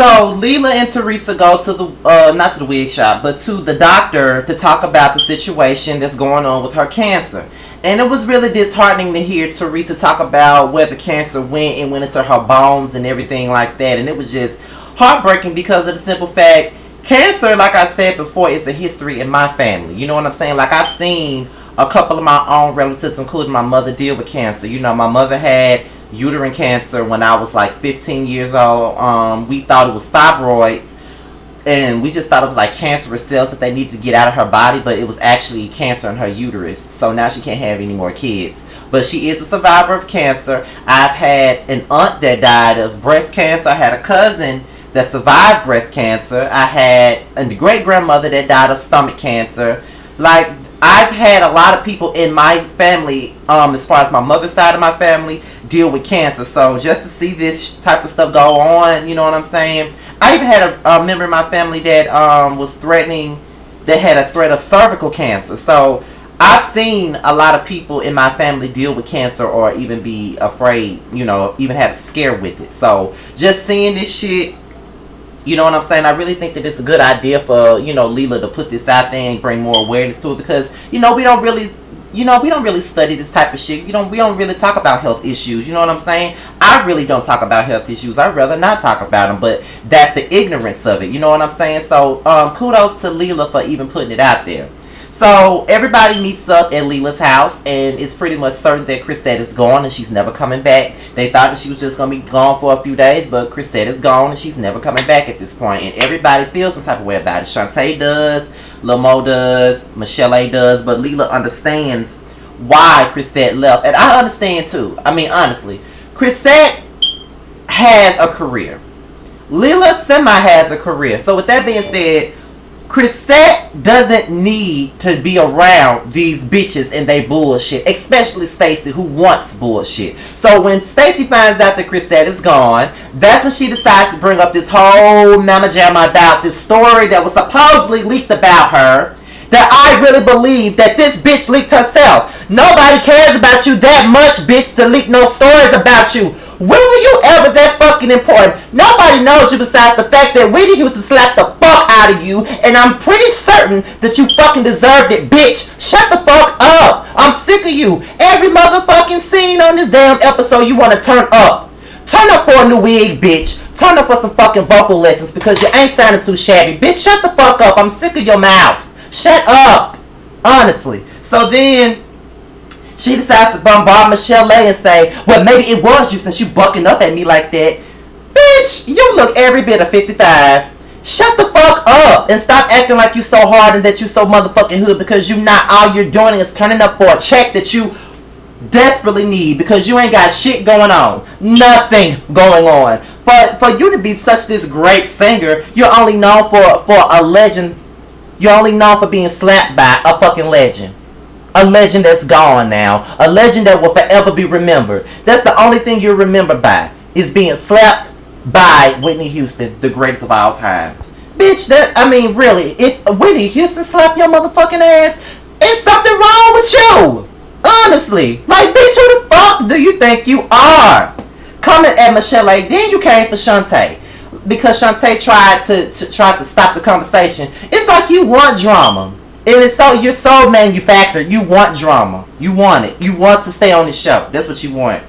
So Leela and Teresa go to the not to the wig shop, but to the doctor to talk about the situation that's going on with her cancer. And it was really disheartening to hear Teresa talk about where the cancer went and went into her bones and everything like that. And it was just heartbreaking because of the simple fact, cancer, like I said before, is a history in my family. You know what I'm saying? Like, I've seen a couple of my own relatives, including my mother, deal with cancer. You know, my mother had uterine cancer when I was like 15 years old. We thought it was fibroids, and we just thought it was like cancerous cells that they needed to get out of her body, but it was actually cancer in her uterus. So now she can't have any more kids. But she is a survivor of cancer. I've had an aunt that died of breast cancer. I had a cousin that survived breast cancer. I had a great grandmother that died of stomach cancer. Like, I've had a lot of people in my family, as far as my mother's side of my family, deal with cancer. So just to see this type of stuff go on, you know what I'm saying? I even had a member in my family that was threatening, that had a threat of cervical cancer. So I've seen a lot of people in my family deal with cancer or even be afraid, you know, even had a scare with it. So just seeing this shit, you know what I'm saying? I really think that it's a good idea for, you know, Leela to put this out there and bring more awareness to it, because, you know, we don't really study this type of shit. We don't really talk about health issues. You know what I'm saying? I really don't talk about health issues. I'd rather not talk about them, but that's the ignorance of it. You know what I'm saying? So, kudos to Leela for even putting it out there. So everybody meets up at Leela's house, and it's pretty much certain that Chrisette is gone and she's never coming back. They thought that she was just going to be gone for a few days, but Chrisette is gone and she's never coming back at this point. And everybody feels some type of way about it. Shantae does, Lil Mo does, Michelle A does, but Leela understands why Chrisette left. And I understand too. I mean, honestly, Chrisette has a career. Leela semi has a career. So with that being said, Chrisette doesn't need to be around these bitches and they bullshit, especially Stacey, who wants bullshit. So when Stacey finds out that Chrisette is gone, that's when she decides to bring up this whole mama jamma about this story that was supposedly leaked about her, that I really believe that this bitch leaked herself. Nobody cares about you that much, bitch, to leak no stories about you. When were you ever that fucking important? Nobody knows you besides the fact that Whitney Houston slapped the fuck out of you, and I'm pretty certain that you fucking deserved it, bitch. Shut the fuck up. I'm sick of you. Every motherfucking scene on this damn episode you want to turn up. Turn up for a new wig, bitch. Turn up for some fucking vocal lessons because you ain't sounding too shabby. Bitch, shut the fuck up. I'm sick of your mouth. Shut up. Honestly. So then she decides to bombard Michelle A and say, well, maybe it was you since you bucking up at me like that. Bitch, you look every bit of 55. Shut the fuck up and stop acting like you so hard and that you so motherfucking hood, because you not, all you're doing is turning up for a check that you desperately need because you ain't got shit going on. Nothing going on. But for you to be such this great singer, you're only known for a legend. You're only known for being slapped by a fucking legend. A legend that's gone now. A legend that will forever be remembered. That's the only thing you're remembered by, is being slapped by Whitney Houston, the greatest of all time. Bitch, really, if Whitney Houston slapped your motherfucking ass, it's something wrong with you. Honestly. Like, bitch, who the fuck do you think you are? Coming at Michelle A. Then you came for Shantae, because Shantae tried to stop the conversation. It's like you want drama. And it's so, you're so manufactured. You want drama. You want it. You want to stay on the show. That's what you want.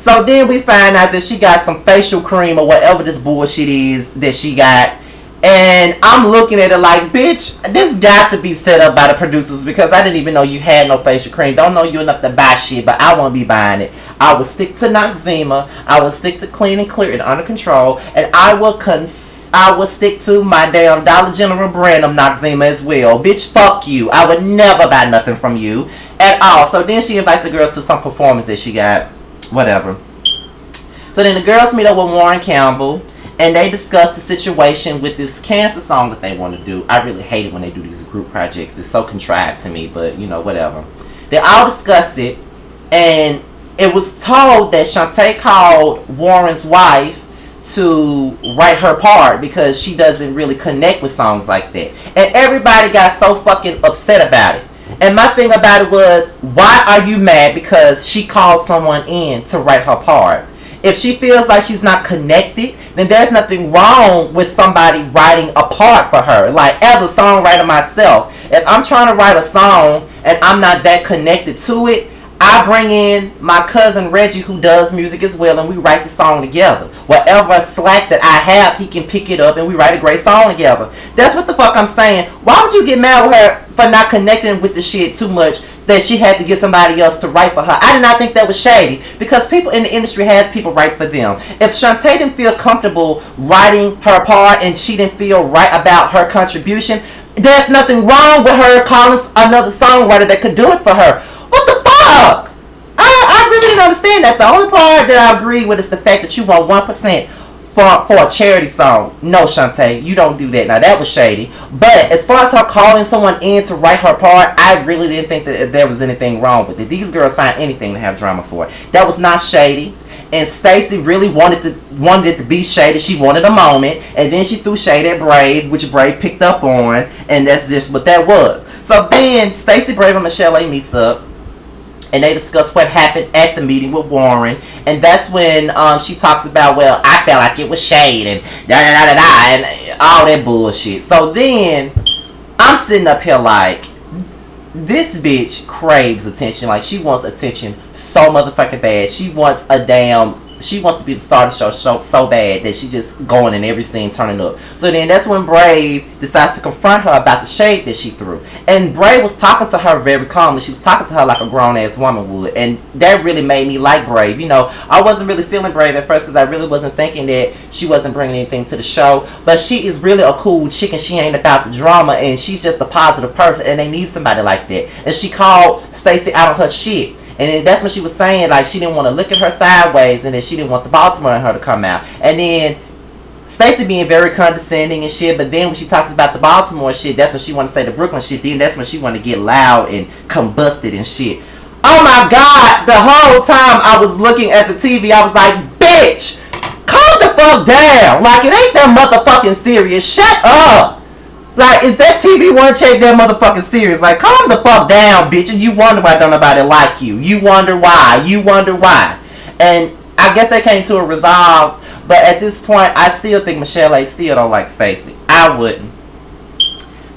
So then we find out that she got some facial cream or whatever this bullshit is that she got. And I'm looking at it like, bitch, this got to be set up by the producers, because I didn't even know you had no facial cream. Don't know you enough to buy shit, but I won't be buying it. I will stick to Noxzema. I will stick to Clean and Clear and Under Control. And I will stick to my damn Dollar General brand of Noxzema as well. Bitch, fuck you. I would never buy nothing from you at all. So then she invites the girls to some performance that she got. Whatever. So then the girls meet up with Warren Campbell, and they discuss the situation with this cancer song that they want to do. I really hate it when they do these group projects. It's so contrived to me, but you know, whatever. They all discussed it, and it was told that Shantae called Warren's wife to write her part because she doesn't really connect with songs like that. And everybody got so fucking upset about it. And my thing about it was, why are you mad because she called someone in to write her part? If she feels like she's not connected, then there's nothing wrong with somebody writing a part for her. Like, as a songwriter myself, if I'm trying to write a song and I'm not that connected to it, I bring in my cousin Reggie, who does music as well, and we write the song together. Whatever slack that I have, he can pick it up and we write a great song together. That's what the fuck I'm saying. Why would you get mad with her for not connecting with the shit too much that she had to get somebody else to write for her? I did not think that was shady, because people in the industry has people write for them. If Shantae didn't feel comfortable writing her part and she didn't feel right about her contribution, there's nothing wrong with her calling another songwriter that could do it for her. What the fuck? I really didn't understand that. The only part that I agree with is the fact that you want 1% for a charity song. No, Shantae, you don't do that. Now, that was shady. But as far as her calling someone in to write her part, I really didn't think that there was anything wrong with it. These girls find anything to have drama for. That was not shady. And Stacey really wanted it to be shady. She wanted a moment, and then she threw shade at Brave, which Brave picked up on, and that's just what that was. So then Stacey, Brave, and Michelle A meets up, and they discuss what happened at the meeting with Warren, and that's when she talks about, well, I felt like it was shade and da da da da da and all that bullshit. So then I'm sitting up here like, this bitch craves attention. Like, she wants attention so motherfucking bad. She wants to be the star of the show so bad that she just going in every scene turning up. So then that's when Brave decides to confront her about the shade that she threw. And Brave was talking to her very calmly. She was talking to her like a grown ass woman would. And that really made me like Brave. You know, I wasn't really feeling Brave at first because I really wasn't thinking that she wasn't bringing anything to the show. But she is really a cool chick, and she ain't about the drama, and she's just a positive person, and they need somebody like that. And she called Stacey out on her shit. And then that's when she was saying, like, she didn't want to look at her sideways, and then she didn't want the Baltimore in her to come out. And then Stacey being very condescending and shit, but then when she talks about the Baltimore shit, that's when she want to say the Brooklyn shit. Then that's when she want to get loud and combusted and shit. Oh my God, the whole time I was looking at the TV, I was like, bitch, calm the fuck down. Like, it ain't that motherfucking serious. Shut up. Like, is that TV one check that motherfucking serious? Like, calm the fuck down, bitch. And you wonder why don't nobody like you. You wonder why. And I guess they came to a resolve. But at this point, I still think Michelle A. still don't like Stacey. I wouldn't.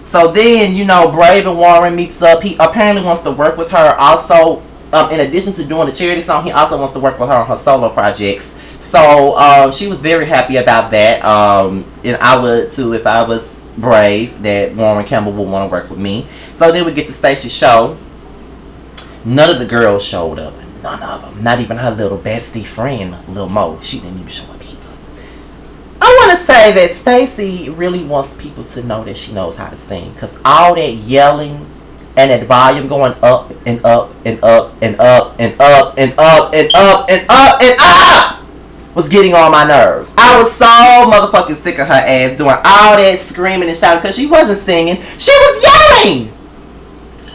So then, you know, Brave and Warren meets up. He apparently wants to work with her. Also, in addition to doing the charity song, he also wants to work with her on her solo projects. So she was very happy about that. And I would too if I was Brave, that Warren Campbell would want to work with me. So then we get to Stacey's show. None of the girls showed up. None of them. Not even her little bestie friend, Lil Mo. She didn't even show up either. I want to say that Stacey really wants people to know that she knows how to sing. Because all that yelling and that volume going up and up and up and up and up and up and up and up and up was getting on my nerves. I was so motherfucking sick of her ass doing all that screaming and shouting because she wasn't singing. She was yelling.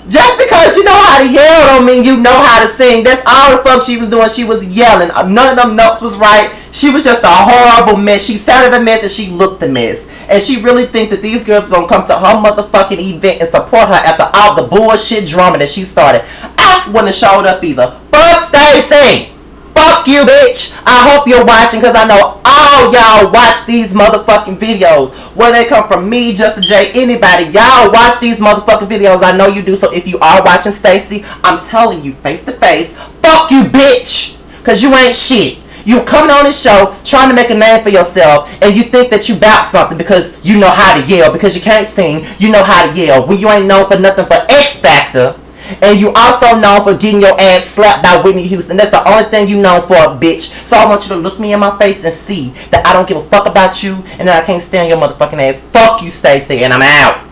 Just because you know how to yell don't mean you know how to sing. That's all the fuck she was doing. She was yelling. None of them notes was right. She was just a horrible mess. She sounded a mess and she looked a mess. And she really think that these girls are gonna come to her motherfucking event and support her after all the bullshit drama that she started. I wouldn't have showed up either. Fuck Stacey. Fuck you, bitch. I hope you're watching, because I know all y'all watch these motherfucking videos. Whether they come from me, Justin J, anybody. Y'all watch these motherfucking videos. I know you do. So if you are watching Stacey, I'm telling you face to face, fuck you, bitch. Because you ain't shit. You coming on this show trying to make a name for yourself, and you think that you bout something because you know how to yell. Because you can't sing, you know how to yell. When you ain't known for nothing but X Factor. And you also known for getting your ass slapped by Whitney Houston. That's the only thing you known for, bitch. So I want you to look me in my face and see that I don't give a fuck about you and that I can't stand your motherfucking ass. Fuck you, Stacey, and I'm out.